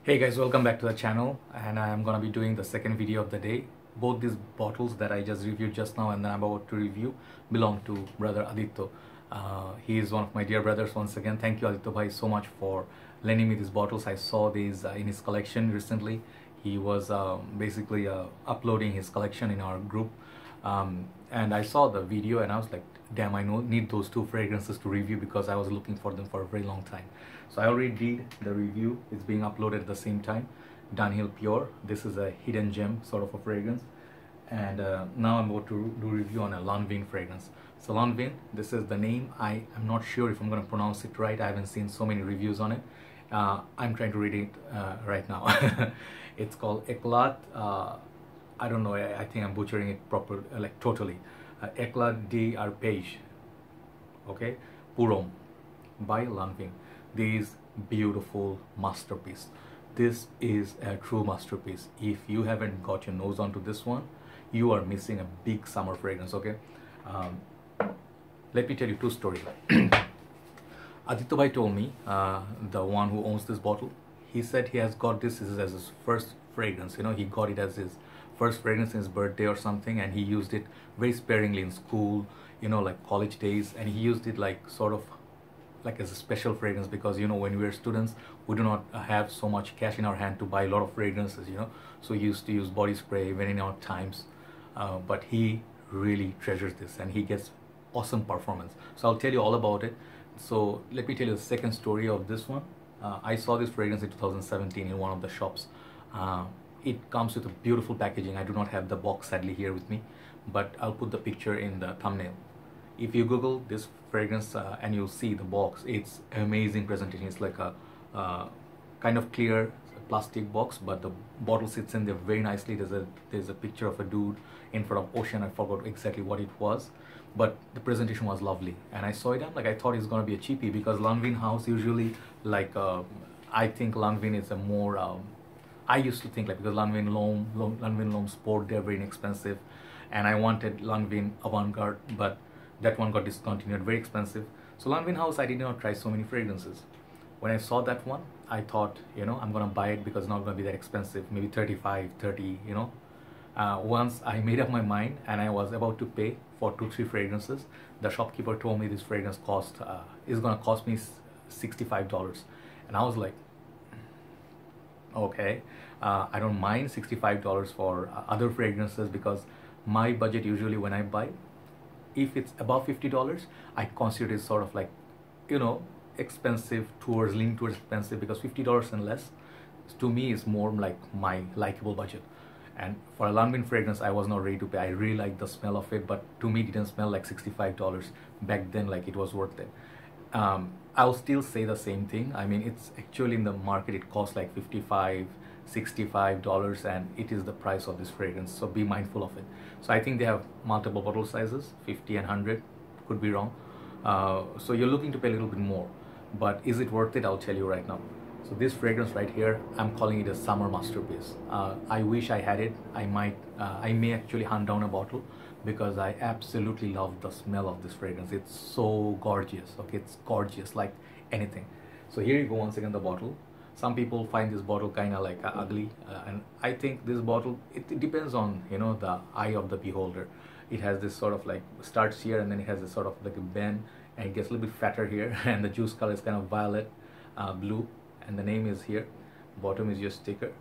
Hey guys, welcome back to the channel, and I am gonna be doing the second video of the day. Both these bottles that I just reviewed just now and then I'm about to review belong to brother Adityo. He is one of my dear brothers. Once again, thank you Adityo bhai so much for lending me these bottles. I saw these in his collection recently. He was basically uploading his collection in our group, and I saw the video and I was like, damn, I need those two fragrances to review because I was looking for them for a very long time. So I already did the review. It's being uploaded at the same time. Downhill Pure. This is a hidden gem sort of a fragrance. And now I'm about to do review on a Lanvin fragrance. So Lanvin, this is the name. I am not sure if I'm going to pronounce it right. I haven't seen so many reviews on it. I'm trying to read it right now. It's called Eclat. I don't know. I think I'm butchering it proper, like totally. Eclat d'Arpège. Okay, Homme by Lanvin. This beautiful masterpiece. This is a true masterpiece. If you haven't got your nose onto this one, you are missing a big summer fragrance. Okay, let me tell you two stories. Adityo bhai told me, the one who owns this bottle, he said he has got this as his first fragrance. You know, he got it as his first fragrance in his birthday or something, and he used it very sparingly in school, you know, like college days, and he used it like sort of like as a special fragrance because, you know, when we were students, we do not have so much cash in our hand to buy a lot of fragrances, you know, so he used to use body spray even in our times, but he really treasures this and he gets awesome performance. So I'll tell you all about it. So let me tell you the second story of this one. I saw this fragrance in 2017 in one of the shops. It comes with a beautiful packaging. I do not have the box sadly here with me, but I'll put the picture in the thumbnail. If you Google this fragrance and you'll see the box, it's amazing presentation. It's like a kind of clear plastic box, but the bottle sits in there very nicely. There's a picture of a dude in front of ocean. I forgot exactly what it was, but the presentation was lovely. And I saw it, I'm like, I thought it's gonna be a cheapie because Lanvin house usually like I think Lanvin is a more I used to think like, because Lanvin L'Homme Sport, they're very inexpensive, and I wanted Lanvin Avant-Garde, but that one got discontinued, very expensive. So Lanvin house, I did not try so many fragrances. When I saw that one, I thought, you know, I'm gonna buy it because it's not gonna be that expensive, maybe 35, 30, you know. Once I made up my mind and I was about to pay for 2-3 fragrances, the shopkeeper told me this fragrance is gonna cost me $65, and I was like, okay, I don't mind $65 for other fragrances because my budget usually when I buy, if it's above $50, I consider it sort of like, you know, expensive leaning towards expensive, because $50 and less to me is more like my likable budget. And for a Lanvin fragrance, I was not ready to pay. I really like the smell of it, but to me it didn't smell like $65 back then, like it was worth it. I'll still say the same thing. I mean, it's actually in the market, it costs like $55, $65, and it is the price of this fragrance, so be mindful of it. So I think they have multiple bottle sizes, 50 and 100, could be wrong. So you're looking to pay a little bit more, but is it worth it? I'll tell you right now. So this fragrance right here, I'm calling it a summer masterpiece. I wish I had it. I may actually hunt down a bottle because I absolutely love the smell of this fragrance. It's so gorgeous. Okay, it's gorgeous like anything. So here you go, once again the bottle. Some people find this bottle kind of like ugly, and I think this bottle, it depends on, you know, the eye of the beholder. It has this sort of like starts here and then it has this sort of like a bend and it gets a little bit fatter here and the juice color is kind of violet blue, and the name is here. Bottom is your sticker.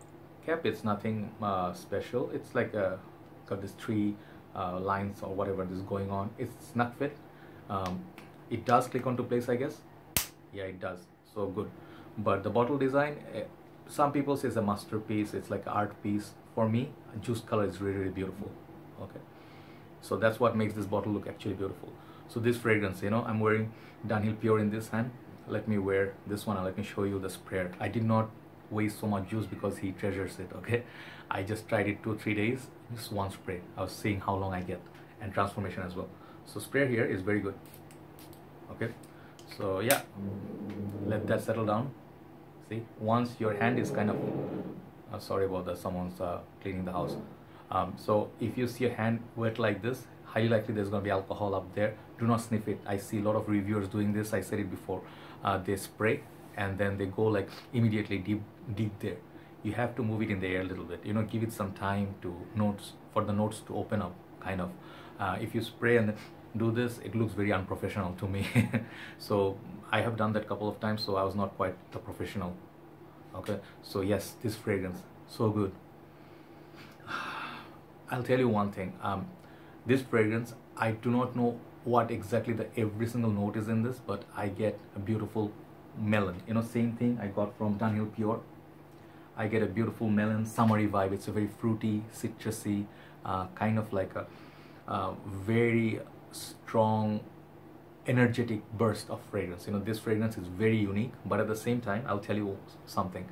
Cap, it's nothing special. It's like got this 3 lines or whatever is going on. It's snug fit. It does click onto place, I guess. Yeah, it does. So good. But the bottle design, some people say it's a masterpiece. It's like an art piece. For me, juice color is really, really beautiful. Okay, so that's what makes this bottle look actually beautiful. So this fragrance, you know, I'm wearing Downhill Pure in this hand. Let me wear this one and let me show you the sprayer. I did not waste so much juice because he treasures it. Okay, I just tried it 2-3 days, just one spray. I was seeing how long I get, and transformation as well. So sprayer here is very good. Okay, so yeah, let that settle down. See, once your hand is kind of sorry about that, someone's cleaning the house. So if you see a hand wet like this, highly likely there's going to be alcohol up there. Do not sniff it. I see a lot of reviewers doing this. I said it before. They spray and then they go like immediately deep there. you have to move it in the air a little bit, you know, give it some time to notes, for the notes to open up, kind of. If you spray and do this, it looks very unprofessional to me. So I have done that couple of times, so I was not quite the professional. Okay, so yes, this fragrance, so good. I'll tell you one thing, this fragrance, I do not know what exactly the every single note is in this, but I get a beautiful melon, you know, same thing I got from Dunhill Pure. I get a beautiful melon summery vibe. It's a very fruity, citrusy, kind of like a very strong, energetic burst of fragrance. You know, this fragrance is very unique, but at the same time, I'll tell you something.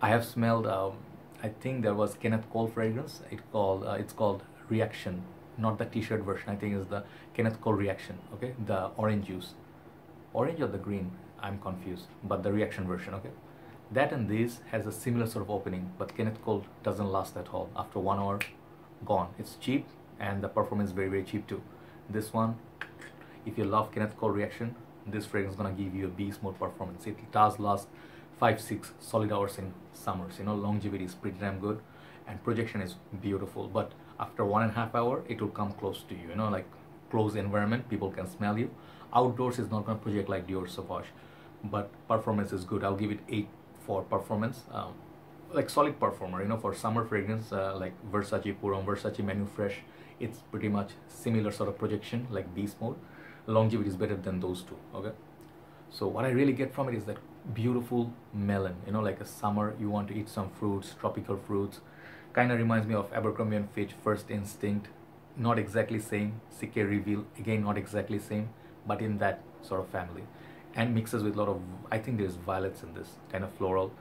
I have smelled, I think there was Kenneth Cole fragrance. It's called Reaction, not the t-shirt version. I think it's the Kenneth Cole Reaction, okay? The orange juice. Orange or the green? I'm confused, but the Reaction version, okay? That and this has a similar sort of opening, but Kenneth Cole doesn't last at all. After 1 hour, gone. It's cheap, and the performance is very, very cheap too. This one, if you love Kenneth Cole Reaction, this fragrance is gonna give you a beast mode performance. It does last 5-6 solid hours in summers. You know, longevity is pretty damn good, and projection is beautiful. But after 1.5 hours, it will come close to you. You know, like close environment, people can smell you. Outdoors is not gonna project like Dior Sauvage, but performance is good. I'll give it 8 for performance. Like solid performer, you know, for summer fragrance, like Versace Pure Homme, Versace Menu Fresh, it's pretty much similar sort of projection like beast mode. Longevity is better than those two, okay? So what I really get from it is that beautiful melon, you know, like a summer, you want to eat some fruits, tropical fruits. Kind of reminds me of Abercrombie & Fitch First Instinct. Not exactly same. CK Reveal, again not exactly same, but in that sort of family. And mixes with a lot of, I think there's violets in this, kind of floral,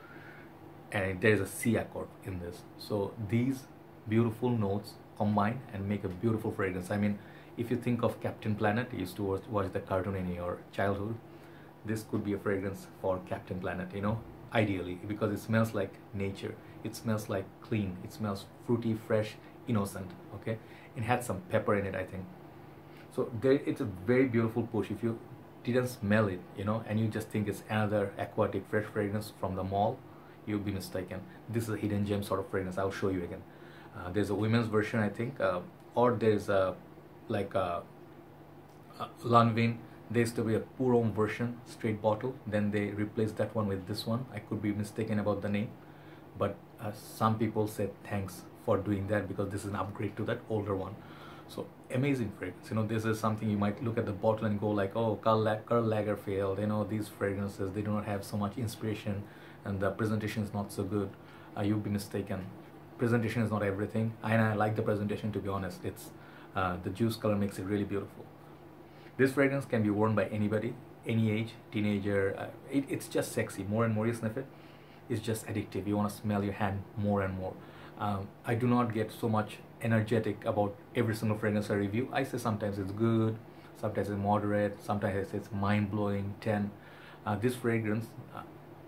and there's a C accord in this. So these beautiful notes combine and make a beautiful fragrance. I mean, if you think of Captain Planet, you used to watch the cartoon in your childhood, this could be a fragrance for Captain Planet, you know, ideally, because it smells like nature, it smells like clean, it smells fruity, fresh, innocent, okay? It had some pepper in it, I think. So there, it's a very beautiful push. If you didn't smell it, you know, and you just think it's another aquatic fresh fragrance from the mall, you'll be mistaken. This is a hidden gem sort of fragrance. I'll show you again. There's a women's version, I think, or there's a like a Lanvin. There used to be a Pure Homme version, straight bottle. Then they replaced that one with this one. I could be mistaken about the name, but some people said thanks for doing that, because this is an upgrade to that older one. So amazing fragrance. You know, this is something you might look at the bottle and go like, oh, Karl Lagerfeld, you know, these fragrances, they do not have so much inspiration, and the presentation is not so good. You'd be mistaken. Presentation is not everything, and I like the presentation, to be honest. It's the juice color makes it really beautiful. This fragrance can be worn by anybody, any age, teenager. It's just sexy. More and more you sniff it, it's just addictive. You want to smell your hand more and more. I do not get so much energetic about every single fragrance I review. I say sometimes it's good, sometimes it's moderate, sometimes I say it's mind-blowing, 10. This fragrance,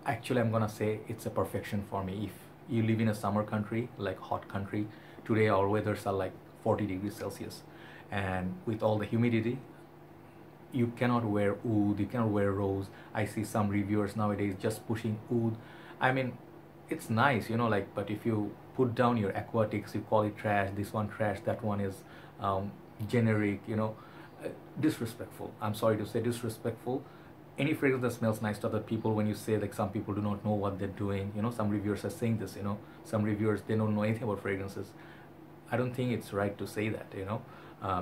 actually I'm gonna say it's a perfection for me. If you live in a summer country, like hot country, today our weathers are like 40 degrees Celsius, and with all the humidity, you cannot wear oud, you cannot wear rose. I see some reviewers nowadays just pushing oud. I mean, it's nice, you know, like, but if you put down your aquatics, you call it trash, this one trash, that one is generic, you know, disrespectful. I'm sorry to say, disrespectful. Any fragrance that smells nice to other people, when you say like some people do not know what they're doing, you know, some reviewers are saying this, you know, some reviewers, they don't know anything about fragrances. I don't think it's right to say that, you know,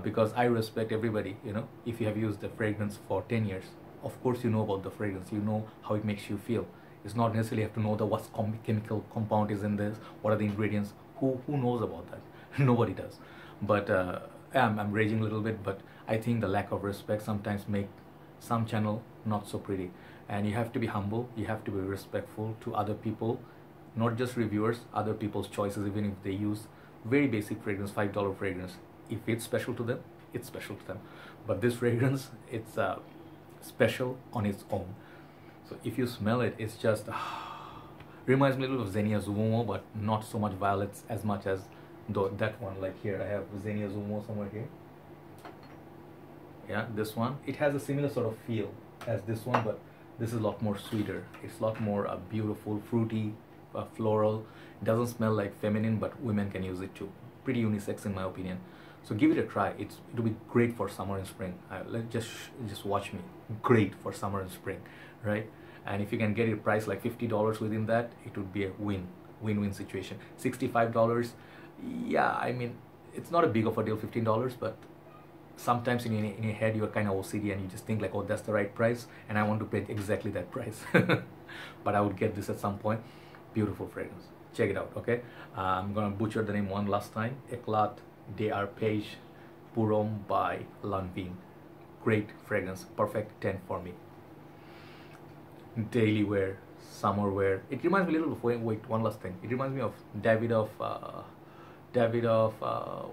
because I respect everybody, you know. If you have used the fragrance for 10 years, of course you know about the fragrance, you know how it makes you feel. It's not necessarily have to know the what chemical compound is in this, what are the ingredients, who knows about that? Nobody does. But I'm raging a little bit, but I think the lack of respect sometimes make some channel not so pretty. And you have to be humble, you have to be respectful to other people, not just reviewers, other people's choices, even if they use very basic fragrance, $5 fragrance. If it's special to them, it's special to them. But this fragrance, it's special on its own. So if you smell it, it's just reminds me a little of Xenia Zumo, but not so much violets as much as that one. Like here, I have Xenia Zumo somewhere here. Yeah, this one. It has a similar sort of feel as this one, but this is a lot more sweeter. It's a lot more beautiful, fruity, floral. It doesn't smell like feminine, but women can use it too. Pretty unisex in my opinion. So give it a try. It'll be great for summer and spring. Just watch me. Great for summer and spring, right? And if you can get it priced like $50 within that, it would be a win-win situation. $65, yeah, I mean, it's not a big of a deal, $15, but sometimes in your head you're kind of OCD and you just think like, oh, that's the right price, and I want to pay exactly that price. But I would get this at some point. Beautiful fragrance. Check it out, okay? I'm gonna butcher the name one last time. Eclat de Arpège pour Homme by Lanvin. Great fragrance, perfect 10 for me. Daily wear, summer wear. It reminds me a little of, wait, one last thing. It reminds me of Davidoff,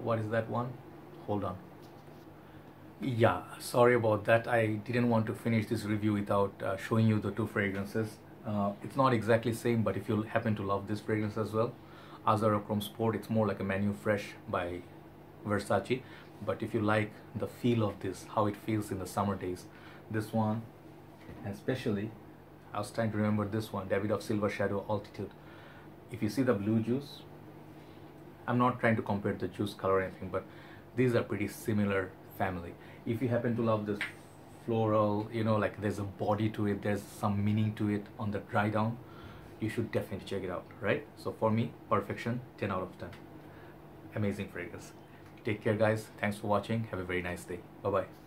what is that one? Hold on. Yeah, sorry about that. I didn't want to finish this review without showing you the two fragrances. It's not exactly same, but if you happen to love this fragrance as well, Azarochrome Sport, it's more like a Manu Fresh by Versace. But if you like the feel of this, how it feels in the summer days, this one, and especially, I was trying to remember this one, Davidoff Silver Shadow Altitude. If you see the blue juice, I'm not trying to compare the juice color or anything, but these are pretty similar family. If you happen to love this floral, you know, like there's a body to it, there's some meaning to it on the dry down, you should definitely check it out, right? So for me, perfection, 10 out of 10. Amazing fragrance. Take care guys, thanks for watching, have a very nice day. Bye bye.